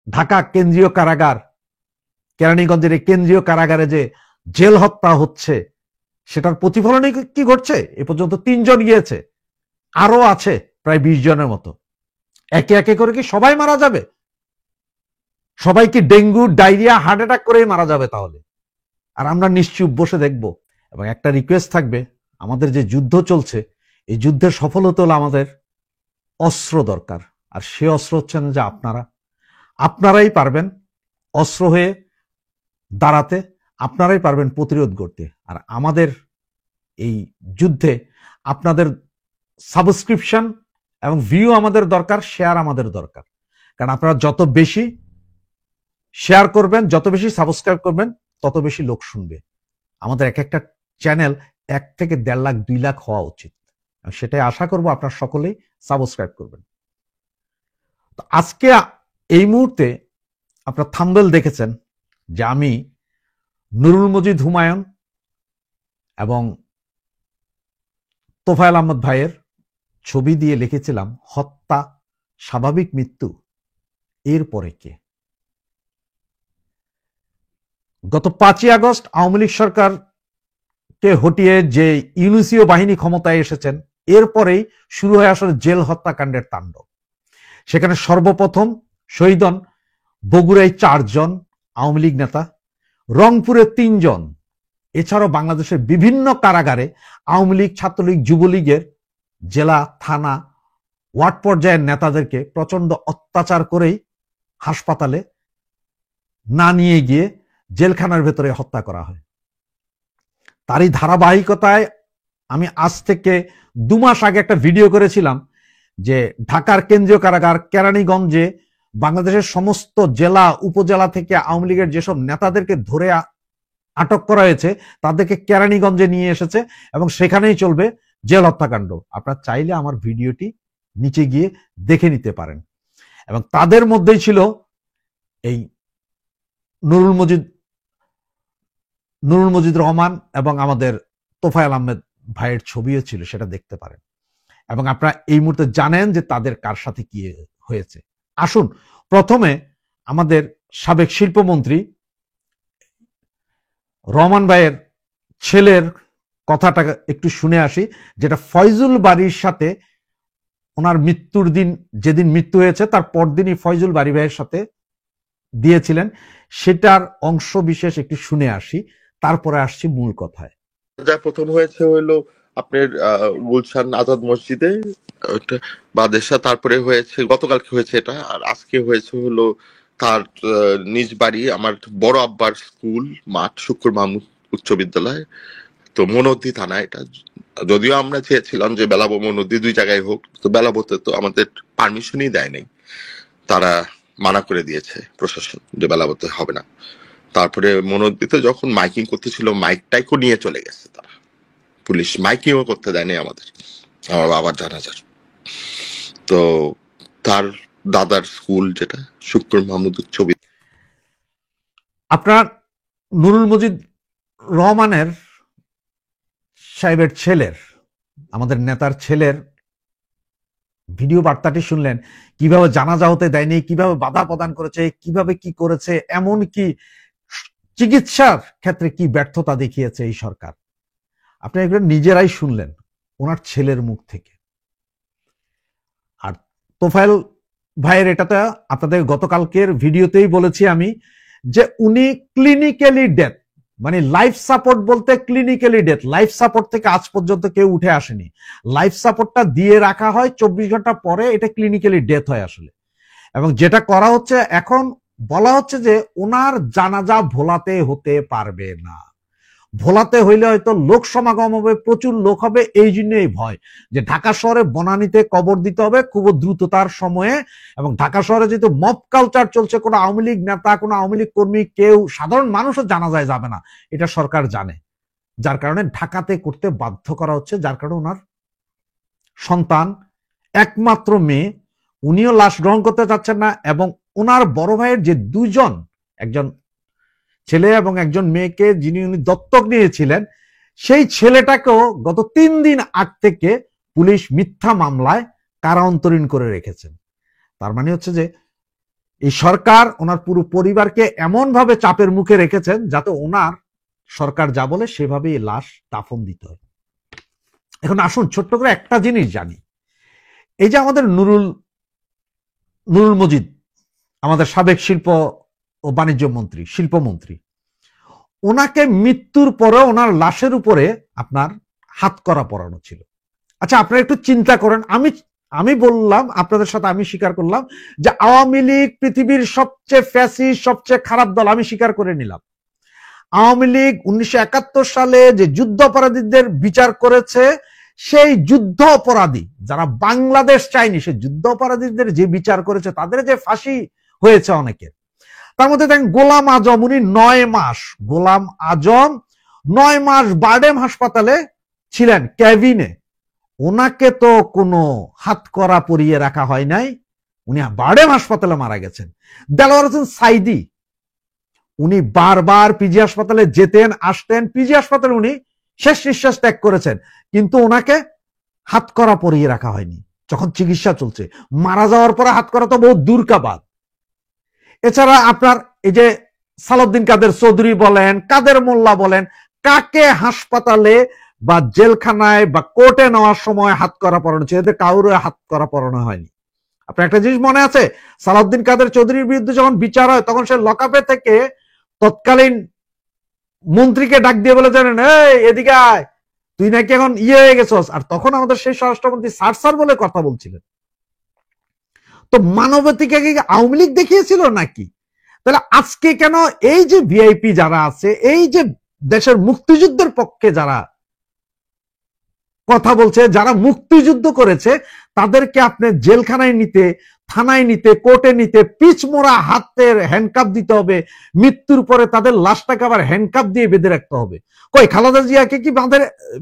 ঢাকা কেন্দ্রীয় কারাগার, কেরানীগঞ্জের এই কেন্দ্রীয় কারাগারে যে জেল হত্যা হচ্ছে, সেটার প্রতিফলনে কি ঘটছে? এ পর্যন্ত 3 জন গিয়েছে, আরো আছে প্রায় 20 জনের মতো। একে একে করে কি সবাই মারা যাবে? সবাই কি ডেঙ্গু, ডায়রিয়া, হার্ট অ্যাটাক করেই মারা যাবে তাহলে? আর আমরা নিশ্চুপ বসে দেখব। এবং একটা রিকোয়েস্ট থাকবে, আমাদের যে যুদ্ধ চলছে, এই যুদ্ধের সফল হতে হলে আমাদের অস্ত্র দরকার। আর সে অস্ত্র হচ্ছেন যে আপনারাই পারবেন অস্ত্র হয়ে দাঁড়াতে, আপনারাই পারবেন প্রতিরোধ করতে। আর আমাদের এই যুদ্ধে আপনাদের সাবস্ক্রিপশন এবং ভিউ আমাদের দরকার, শেয়ার আমাদের দরকার। কারণ আপনারা যত বেশি শেয়ার করবেন, যত বেশি সাবস্ক্রাইব করবেন, তত বেশি লোক শুনবে। আমাদের এক একটা চ্যানেল 1 থেকে 1.5 লাখ 2 লাখ হওয়া উচিত। সেটাই আশা করব আপনারা সকলেই সাবস্ক্রাইব করবেন। তো আজকে এই মুহূর্তে আপনারা থাম্বনেল দেখেছেন যে আমি নুরুল মজিদ হুমায়ুন এবং তোফায়েল আহমদ ভাইয়ের ছবি দিয়ে লিখেছিলাম, হত্যা স্বাভাবিক মৃত্যু, এরপরে কে? গত 5ই আগস্ট আওয়ামী লীগ সরকারকে হটিয়ে যে ইউনিসীয় বাহিনী ক্ষমতায় এসেছেন, এরপরেই শুরু হয় আসলে জেল হত্যাকাণ্ডের তাণ্ডব। সেখানে সর্বপ্রথম শহীদ হন বগুড়ায় 4 জন আওয়ামী লীগ নেতা, রংপুরে 3 জন। এছাড়াও বাংলাদেশের বিভিন্ন কারাগারে আওয়ামী লীগ, ছাত্রলীগ, যুবলীগের জেলা, থানা, ওয়ার্ড পর্যায়ের নেতাদেরকে প্রচন্ড অত্যাচার করেই হাসপাতালে না নিয়ে গিয়ে জেলখানার ভেতরে হত্যা করা হয়। তারই ধারাবাহিকতায় আমি আজ থেকে 2 মাস আগে একটা ভিডিও করেছিলাম যে ঢাকার কেন্দ্রীয় কারাগার কেরানীগঞ্জে বাংলাদেশের সমস্ত জেলা, উপজেলা থেকে আওয়ামী লীগের যেসব নেতাদেরকে ধরে আটক করা হয়েছে, তাদেরকে কেরানীগঞ্জে নিয়ে এসেছে এবং সেখানেই চলবে জেল হত্যাকাণ্ড। আপনারা চাইলে আমার ভিডিওটি নিচে গিয়ে দেখে নিতে পারেন। এবং তাদের মধ্যেই ছিল এই নুরুল মজিদ রহমান এবং আমাদের তোফায়েল আহমেদ ভাইয়ের ছবিও ছিল, সেটা দেখতে পারেন। এবং আপনারা এই মুহূর্তে জানেন যে তাদের কার সাথে কি হয়েছে। আসুন প্রথমে আমাদের সাবেক শিল্পমন্ত্রী রহমান ভাইয়ের ছেলের কথাটা একটু শুনে আসি, যেটা ফয়জুল বাড়ির সাথে ওনার মৃত্যুর দিন, যেদিন মৃত্যু হয়েছে তার পরদিনই ফয়জুল বাড়ি ভাইয়ের সাথে দিয়েছিলেন। সেটার অংশ বিশেষ একটু শুনে আসি, তারপরে আসছি মূল কথায়। যা প্রথম হয়েছে হইলো আপনার গুলশান আজাদ মসজিদে বাদেশা, তারপরে হয়েছে গতকালকে হয়েছে এটা, আর আজকে হয়েছে হলো তার নিজ বাড়ি, আমার বড় আব্বার স্কুল মাঠ, শুক্র মাহমুদ উচ্চ বিদ্যালয়, তো মনোদ্দি থানা এটা। যদিও আমরা চেয়েছিলাম যে বেলাবো মনোদ্দি 2 জায়গায় হোক, তো বেলাবোতে তো আমাদের পারমিশনই দেয় নাই, তারা মানা করে দিয়েছে প্রশাসন যে বেলাবোতে হবে না। তারপরে মনোদ্দিতে যখন মাইকিং করতেছিল, মাইকটাইকও নিয়ে চলে গেছে তারা, পুলিশ মাইকিংও করতে দেয়নি আমাদের, আমার বাবার জানাজার। তো তার দাদার স্কুল যেটা শুক্র মাহমুদ উচ্চ আপনার নুরুল মজিদ রহমানের সাহেবের ছেলের, আমাদের নেতার ছেলের ভিডিও বার্তাটি শুনলেন, কিভাবে জানাজা হতে দেয়নি, কিভাবে বাধা প্রদান করেছে, কিভাবে কি করেছে, এমন কি চিকিৎসার ক্ষেত্রে কি ব্যর্থতা দেখিয়েছে এই সরকার। আপনি এগুলো নিজেরাই শুনলেন ওনার ছেলের মুখ থেকে। আর তোফায়েল ভাইয়ের এটাতে আপনাদের গতকালকের ভিডিওতেই বলেছি আমি যে উনি ক্লিনিক্যালি ডেথ, মানে লাইফ সাপোর্ট বলতে ক্লিনিক্যালি ডেথ। লাইফ সাপোর্ট থেকে আজ পর্যন্ত কেউ উঠে আসেনি। লাইফ সাপোর্টটা দিয়ে রাখা হয়, 24 ঘন্টা পরে এটা ক্লিনিক্যালি ডেথ হয় আসলে। এবং যেটা করা হচ্ছে এখন, বলা হচ্ছে যে ওনার জানাজা ভোলাতে হতে পারবে না। ভোলাতে হইলে হয়তো লোক সমাগম হবে, প্রচুর লোক হবে, এই জন্য এই ভয় যে ঢাকা শহরে বনানীতে কবর দিতে হবে খুব দ্রুততার সময়ে। এবং ঢাকা শহরে যেহেতু মব কালচার চলছে, কোনো আওয়ামী লীগ নেতা, কোনো আওয়ামী লীগ কর্মী, কেউ সাধারণ মানুষও জানাজায় যাবে না, এটা সরকার জানে। যার কারণে ঢাকাতে করতে বাধ্য করা হচ্ছে। যার কারণে ওনার সন্তান, একমাত্র মেয়ে, উনিও লাশ গ্রহণ করতে চাচ্ছেন না। এবং ওনার বড় ভাইয়ের যে 2 জন, একজন ছেলে এবং একজন মেয়েকে যিনি উনি দত্তক নিয়েছিলেন, সেই ছেলেটাকেও গত 3 দিন আগ থেকে পুলিশ মিথ্যা মামলায় কারা অন্তরীণ করে রেখেছেন। তার মানে হচ্ছে যে এই সরকার ওনার পুরো পরিবারকে এমন ভাবে চাপের মুখে রেখেছেন যাতে ওনার সরকার যা বলে সেভাবে এই লাশ দাফন দিতে হয়। এখন আসুন ছোট্ট করে একটা জিনিস জানি, এই যে আমাদের নুরুল মজিদ, আমাদের সাবেক শিল্প ও বাণিজ্য মন্ত্রী, শিল্পমন্ত্রী, ওনাকে মৃত্যুর পরে ওনার লাশের উপরে আপনার হাতকড়া পরানো ছিল। আচ্ছা আপনারা একটু চিন্তা করেন, আমি বললাম আপনাদের সাথে, আমি স্বীকার করলাম যে আওয়ামী লীগ পৃথিবীর সবচেয়ে ফ্যাসিস্ট, সবচেয়ে খারাপ দল, আমি স্বীকার করে নিলাম। আওয়ামী লীগ 1971 সালে যে যুদ্ধ অপরাধীদের বিচার করেছে, সেই যুদ্ধ অপরাধী যারা বাংলাদেশ চায়নি, সেই যুদ্ধ অপরাধীদের যে বিচার করেছে, তাদের যে ফাঁসি হয়েছে অনেকের, তার মধ্যে দেখেন গোলাম আজম, উনি 9 মাস, গোলাম আজম 9 মাস বারডেম হাসপাতালে ছিলেন ক্যাবিনে, ওনাকে তো কোনো হাতকড়া পরিয়ে রাখা হয় নাই, উনি বারডেম হাসপাতালে মারা গেছেন। দেলোয়ার হোসেন সাইদি, উনি বারবার পিজি হাসপাতালে যেতেন আসতেন, পিজি হাসপাতালে উনি শেষ নিঃশ্বাস ত্যাগ করেছেন, কিন্তু ওনাকে হাতকড়া পরিয়ে রাখা হয়নি যখন চিকিৎসা চলছে। মারা যাওয়ার পরে হাতকড়া তো বহুত দূর কা বাদ। এছাড়া আপনার এই যে সালাউদ্দিন কাদের চৌধুরী বলেন, কাদের মোল্লা বলেন, কাকে হাসপাতালে বা জেলখানায় বা কোর্টে নেওয়ার সময় হাতকড়া পরানো হচ্ছে? এদের কাউরে হাতকড়া পরানো হয়নি। আপনার একটা জিনিস মনে আছে, সালাউদ্দিন কাদের চৌধুরীর বিরুদ্ধে যখন বিচার হয়, তখন সে লকআপে থেকে তৎকালীন মন্ত্রীকে ডাক দিয়ে বলে, জানেন এই এদিকে আয়, তুই নাকি এখন হয়ে গেছস। আর তখন আমাদের সেই স্বরাষ্ট্রমন্ত্রী স্যার বলে কথা বলছিলেন। তো মানবাধিকার কি আওয়ামী লীগ দেখিয়েছিল নাকি? তাহলে আজকে কেন এই যে ভিআইপি যারা আছে, এই যে দেশের মুক্তিযুদ্ধের পক্ষে যারা কথা বলছে, যারা মুক্তিযুদ্ধ করেছে, তাদেরকে আপনি জেলখানায় নিতে, থানায় নিতে, কোর্টে নিতে, পিচমোড়া হাতের হ্যান্ডকাপ দিতে হবে, মৃত্যুর পরে তাদের লাশটাকে আবার হ্যান্ডকাপ দিয়ে বেঁধে রাখতে হবে? কই খালেদা জিয়াকে কি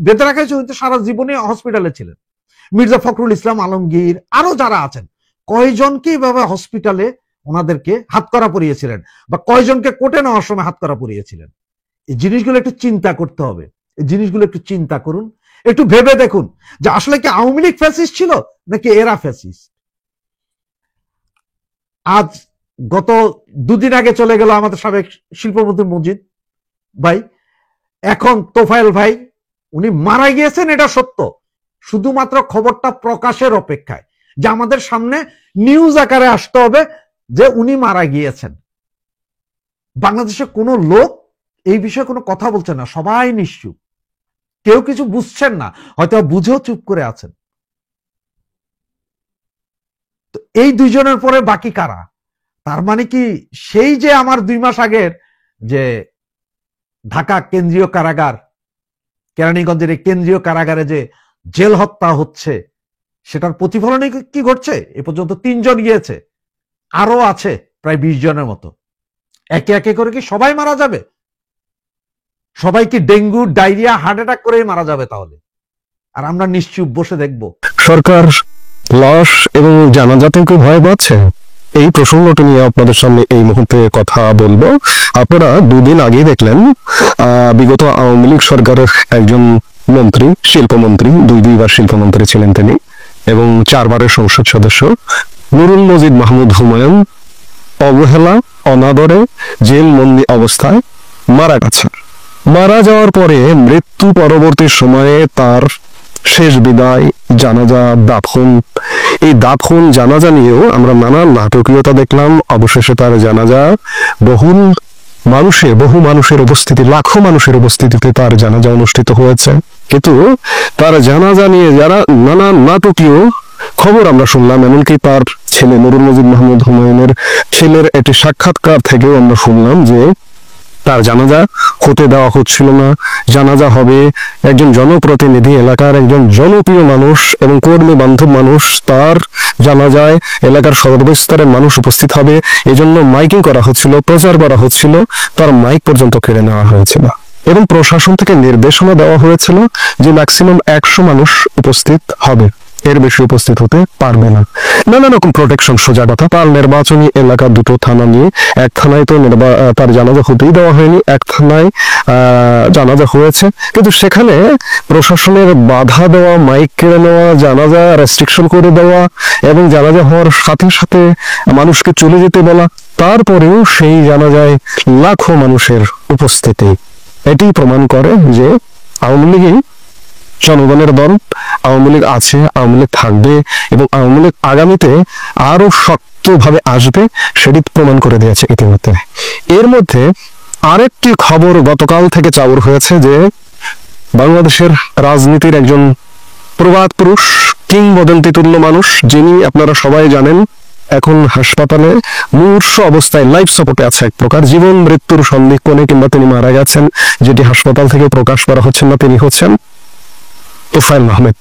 বেঁধে রাখা হয়েছে? উনি তো সারা জীবনে হসপিটালে ছিলেন। মির্জা ফখরুল ইসলাম আলমগীর, আরো যারা আছেন, কয়জনকে এভাবে হসপিটালে ওনাদেরকে হাতকড়া পরিয়েছিলেন, বা কয়জনকে কোর্টে নেওয়ার সময় হাতকড়া পরিয়েছিলেন? এই জিনিসগুলো একটু চিন্তা করতে হবে। এই জিনিসগুলো একটু চিন্তা করুন, একটু ভেবে দেখুন যে আসলে কি আওয়ামী লীগ ফ্যাসিস্ট ছিল নাকি এরা ফ্যাসিস্ট। আজ গত 2 দিন আগে চলে গেল আমাদের সাবেক শিল্পমন্ত্রী মজিদ ভাই, এখন তোফায়েল ভাই, উনি মারা গিয়েছেন, এটা সত্য, শুধুমাত্র খবরটা প্রকাশের অপেক্ষায়, যে আমাদের সামনে নিউজ আকারে আসতে হবে যে উনি মারা গিয়েছেন। বাংলাদেশে কোনো লোক এই বিষয়ে কোনো কথা বলছে না, সবাই নিশ্চুপ, কেউ কিছু বুঝছেন না, হয়তো বুঝেও চুপ করে আছেন। তো এই 2 জনের পরে বাকি কারা? তার মানে কি সেই যে আমার 2 মাস আগের যে ঢাকা কেন্দ্রীয় কারাগার, কেরানীগঞ্জের এই কেন্দ্রীয় কারাগারে যে জেল হত্যা হচ্ছে, সেটার প্রতিফলনে কি ঘটছে? এ পর্যন্ত 3 জন গিয়েছে, আরো আছে প্রায় 20 জনের মতো। একে একে করে কি সবাই মারা যাবে? সবাই কি ডেঙ্গু, ডায়রিয়া, হার্ট অ্যাটাক করেই মারা যাবে তাহলে? আর আমরা নিশ্চুপ বসে দেখবো? সরকার লাশ এবং জানাজাতেও ভয় পাচ্ছে। এই প্রসঙ্গটা নিয়ে আপনাদের সামনে এই মুহূর্তে কথা বলবো। আপনারা 2 দিন আগে দেখলেন বিগত আওয়ামী লীগ সরকারের একজন মন্ত্রী, শিল্পমন্ত্রী, 2বার শিল্পমন্ত্রী ছিলেন তিনি, এবং 4বারের সংসদ সদস্য নুরুল মজিদ মাহমুদ হুমায়ুন অবহেলা, অনাদরে জেলবন্দি অবস্থায় মারা গেছে। মারা যাওয়ার পরে মৃত্যু পরবর্তী সময়ে তার শেষ বিদায়, জানাজা, দাফন, এই দাফন জানাজা নিয়েও আমরা নানান নাটকীয়তা দেখলাম। অবশেষে তার জানাজা বহু মানুষের উপস্থিতি, লাখো মানুষের উপস্থিতিতে তার জানাজা অনুষ্ঠিত হয়েছে। কিন্তু তার জানাজা নিয়ে যারা নানান নাটকীয় খবর আমরা শুনলাম, এমনকি তার ছেলে নুরুল মজিদ মাহমুদ হুমায়ুনের ছেলের একটি সাক্ষাৎকার থেকেও আমরা শুনলাম যে তার জানাজা হতে দেওয়া হচ্ছিল না। জানাজা হবে একজন জনপ্রতিনিধি, এলাকার একজন জনপ্রিয় মানুষ এবং কর্মী বান্ধব মানুষ, তার জানাজায় এলাকার সর্বস্তরের মানুষ উপস্থিত হবে, এজন্য মাইকিং করা হচ্ছিল, প্রচার করা হচ্ছিল, তার মাইক পর্যন্ত কেড়ে নেওয়া হয়েছিল এবং প্রশাসন থেকে নির্দেশনা দেওয়া হয়েছিল যে ম্যাক্সিমাম 100 মানুষ উপস্থিত হবে। এর বেশি উপস্থিত হতে পারবে না। নানা রকম প্রোটেকশন, সোজা কথা। তার নির্বাচনী এলাকা দুটো থানা নিয়ে, এক থানায় তো তার জানাজা হতেই দেওয়া হয়নি, এক থানায় জানাজা হয়েছে, কিন্তু সেখানে প্রশাসনের বাধা দেওয়া, মাইক কেড়ে নেওয়া, জানাজা রেস্ট্রিকশন করে দেওয়া এবং জানাজা হওয়ার সাথে সাথে মানুষকে চলে যেতে বলা, তারপরেও সেই জানাজায় লাখো মানুষের উপস্থিতি। এটি প্রমাণ করে যে আওয়ামী লীগই জনগণের দল, আওয়ামী লীগ আছে, আওয়ামী লীগ থাকবে এবং আওয়ামী লীগ আগামীতে আরো শক্তভাবে আসবে, সেটি প্রমাণ করে দিয়েছে ইতিমধ্যে। এর মধ্যে আরেকটি খবর গতকাল থেকে চাউর হয়েছে যে বাংলাদেশের রাজনীতির একজন প্রবাদ পুরুষ, কিংবদন্তি তুল্য মানুষ, যিনি আপনারা সবাই জানেন এখন হাসপাতালে মূর্ছ অবস্থায় লাইফ সাপোর্টে আছে, এক প্রকার জীবন মৃত্যুর সন্ধিক্ষণে, কিংবা তিনি মারা গেছেন, যেটি হাসপাতাল থেকে প্রকাশ করা হচ্ছে না, তিনি হচ্ছেন তোফায়েল আহমেদ।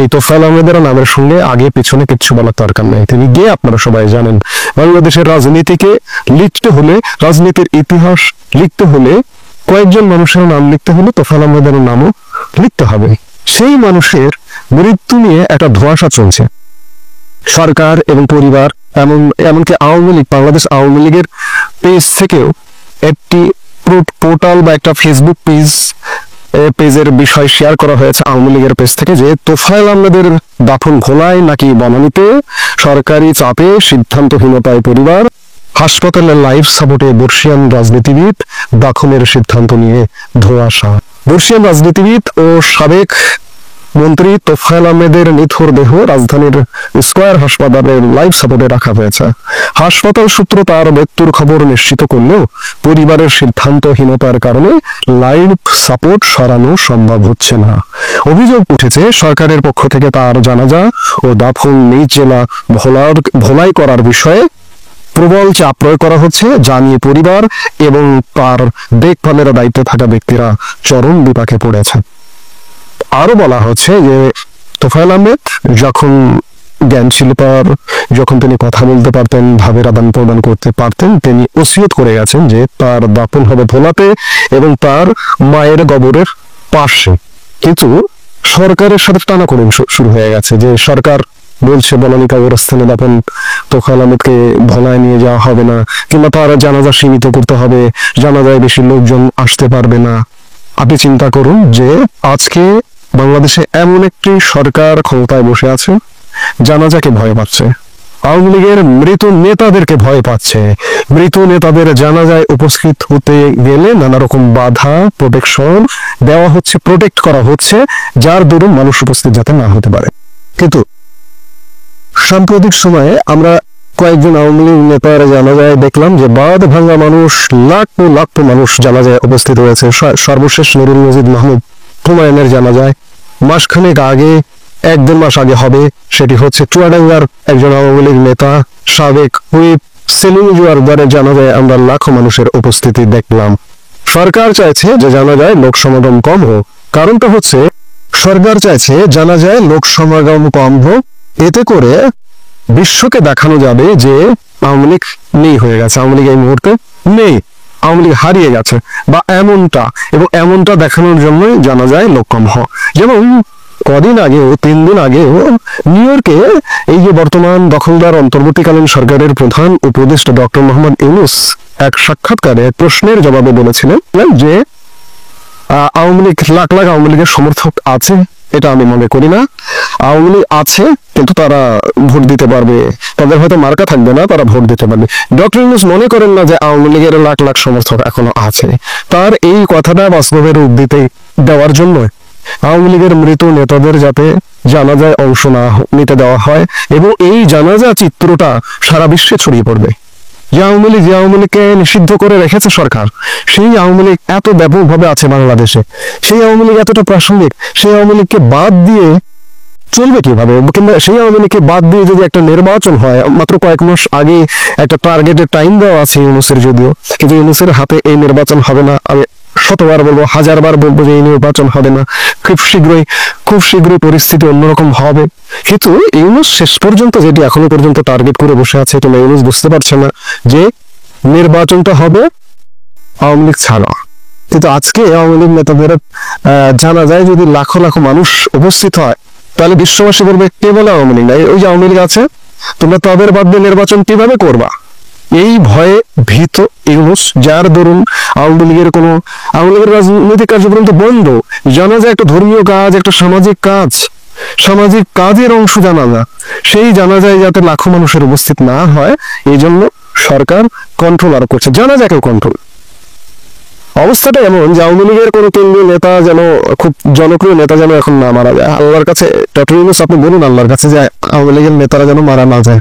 এই তোফায়েল আহমেদের নামের সঙ্গে আগে পিছনে কিচ্ছু বলার দরকার নেই, তিনি গিয়ে আপনারা সবাই জানেন। বাংলাদেশের রাজনীতিকে লিখতে হলে, রাজনীতির ইতিহাস লিখতে হলে, কয়েকজন মানুষের নাম লিখতে হলে তোফায়েল আহমেদের নামও লিখতে হবে। সেই মানুষের মৃত্যু নিয়ে একটা ধোঁয়াশা চলছে। সরকার এবং পরিবার এমনকি আওয়ামী লীগ, বাংলাদেশ আওয়ামী লীগের পেজ থেকেও একটি পোর্টাল বা একটা ফেসবুক পেজের বিষয় শেয়ার করা হয়েছে আওয়ামী লীগের পেজ থেকে, যে তোফায়েল আহমেদের দাফন ভোলায় নাকি বনানীতে, সরকারি চাপে, সিদ্ধান্তহীনতায় পরিবার, হাসপাতালে লাইফ সাপোর্টে বর্ষিয়ান রাজনীতিবিদ, দাফনের সিদ্ধান্ত নিয়ে ধোঁয়াশা। বর্ষিয়ান রাজনীতিবিদ ও সাবেক মন্ত্রী তোফায়েল আহমেদের নিথর দেহ রাজধানীর স্কয়ার হাসপাতালে লাইফ সাপোর্টে রাখা হয়েছে। হাসপাতাল সূত্র তার মৃত্যুর খবর নিশ্চিত করলেও পরিবারের সিদ্ধান্তহীনতার কারণে লাইফ সাপোর্ট সরানো সম্ভব হচ্ছে না। অভিযোগ উঠেছে সরকারের পক্ষ থেকে তার জানাজা ও দাফন নিজ জেলা ভোলাই করার বিষয়ে প্রবল চাপ প্রয়োগ করা হচ্ছে, যা নিয়ে পরিবার এবং তার দেখভালের দায়িত্বে থাকা ব্যক্তিরা চরম বিপাকে পড়েছে। আরো বলা হচ্ছে যে তোফায়েল আহমেদ যখন জ্ঞান ছিল তার, যখন তিনি কথা বলতে পারতেন, ভাবের আদান প্রদান করতে পারতেন, তিনি ওসিয়ত করে গেছেন যে তার দাফন হবে ভোলাতে এবং তার মায়ের কবরের পাশে। কিন্তু সরকারের সাথে টানাপোড়েন শুরু হয়ে গেছে, যে সরকার বলছে বনানী কবরস্থানে দাফন তোফায়েল আহমেদকে ভোলায় নিয়ে যাওয়া হবে না, কিংবা তার জানাজা সীমিত করতে হবে, জানাজায় বেশি লোকজন আসতে পারবে না। আপনি চিন্তা করুন যে আজকে বাংলাদেশে এমন একটি সরকার ক্ষমতায় বসে আছে, জানাজাকে ভয় পাচ্ছে, আওয়ামী লীগের মৃত নেতাদেরকে ভয় পাচ্ছে। মৃত নেতাদের জানাজায় উপস্থিত হতে গেলে নানা রকম বাধা, প্রোটেকশন দেওয়া হচ্ছে, প্রোটেক্ট করা হচ্ছে, যার দরুন মানুষ উপস্থিত যাতে না হতে পারে। কিন্তু সাম্প্রতিক সময়ে আমরা কয়েকজন আওয়ামী লীগ নেতার জানাজায় দেখলাম যে বাদ ভাঙা মানুষ, লাখো লাখো মানুষ জানাজায় উপস্থিত হয়েছে। সর্বশেষ নুরুল মজিদ মাহমুদ হুমায়ুনের জানাজায় মাসখানেক আগে, 1-2 মাস আগে হবে, সেটি হচ্ছে চুয়াডাঙ্গার একজন আওয়ামী লীগ নেতা, সাবেক হুইপ সেলিম জুয়ারদারের জানাজায় আমরা লাখো মানুষের উপস্থিতি দেখলাম। সরকার চাইছে যে জানাজায় লোক সমাগম কম হোক, কারণটা হচ্ছে সরকার চাইছে জানাজায় লোক সমাগম কম হোক, এতে করে বিশ্বকে দেখানো যাবে যে আওয়ামী লীগ নেই হয়ে গেছে, আওয়ামী লীগ এই মুহূর্তে নেই, আওয়ামী লীগ হারিয়ে গেছে, বা এমনটা দেখানোর জন্যই জানা যায় লোক কম হয়। যেমন কদিন আগেও, 3 দিন আগেও নিউ ইয়র্কে এই যে বর্তমান দখলদার অন্তর্বর্তীকালীন সরকারের প্রধান উপদেষ্টা ডক্টর মোহাম্মদ ইউনূস এক সাক্ষাৎকারে প্রশ্নের জবাবে বলেছিলেন যে আওয়ামী লীগ, লাখ লাখ আওয়ামী লীগের সমর্থক আছে, এটা আমি মনে করি না। আওয়ামী লীগ আছে, কিন্তু তারা ভোট দিতে পারবে, তাদের হয়তো মার্কা থাকবে না, তারা ভোট দিতে পারবে। ডক্টর ইউনূস মনে করেন না যে আওয়ামী লীগের লাখ লাখ সমর্থক এখনো আছে। তার এই কথাটা বাস্তবের রূপ দিতে দেওয়ার জন্য আওয়ামী লীগের মৃত নেতাদের যাতে জানাজায় অংশ না নিতে দেওয়া হয় এবং এই জানাজা চিত্রটা সারা বিশ্বে ছড়িয়ে পড়বে। যে আওয়ামী লীগকে নিষিদ্ধ করে রেখেছে সরকার, সেই আওয়ামী লীগ এত ব্যাপকভাবে আছে বাংলাদেশে, সেই আওয়ামী লীগ এতটা প্রাসঙ্গিক, সেই আওয়ামী লীগকে বাদ দিয়ে চলবে কিভাবে? কিংবা সেই আওয়ামী লীগকে বাদ দিয়ে যদি একটা নির্বাচন হয়, মাত্র কয়েক মাস আগে একটা টার্গেটের টাইম দেওয়া আছে ইউনূসের, যদিও, কিন্তু ইউনূসের হাতে এই নির্বাচন হবে না। আমি 100বার বলবো, 1000বার বলবো যে এই নির্বাচন হবে না, খুব শীঘ্রই পরিস্থিতি অন্যরকম হবে। কিন্তু ইউনূস শেষ পর্যন্ত যেটি এখনো পর্যন্ত টার্গেট করে বসে আছে, কিন্তু ইউনূস বুঝতে পারছে না যে নির্বাচনটা হবে আওয়ামী লীগ ছাড়া। কিন্তু আজকে আওয়ামী লীগ নেতাদের জানা যায় যদি লাখো লাখো মানুষ উপস্থিত হয়, তাহলে বিশ্ববাসী বলবে কে বলে আওয়ামী লীগ নাই, ওই যে আওয়ামী লীগ আছে, তোমরা তাদের বাদ দিয়ে নির্বাচন কিভাবে করবা? এই ভয়ে ভীত ইউনূস, যার দরুন আওয়ামী লীগের রাজনৈতিক কার্যক্রম তো বন্ধ। জানাজা একটা ধর্মীয় কাজ, একটা সামাজিক কাজ, সামাজিক কাজের অংশ জানাজা। সেই জানাজায় যাতে লাখো মানুষের উপস্থিত না হয়, এই জন্য সরকার কন্ট্রোল আরোপ করছে, জানাজাকেও কন্ট্রোল। অবস্থাটা এমন যে আওয়ামী লীগের কোনো কেন্দ্রীয় নেতা যেন, খুব জনপ্রিয় নেতা যেন এখন না মারা যায়। আল্লাহর কাছে ডক্টর ইউনূস আপনি বলুন আল্লাহর কাছে যে আওয়ামী লীগের নেতারা যেন মারা না যায়।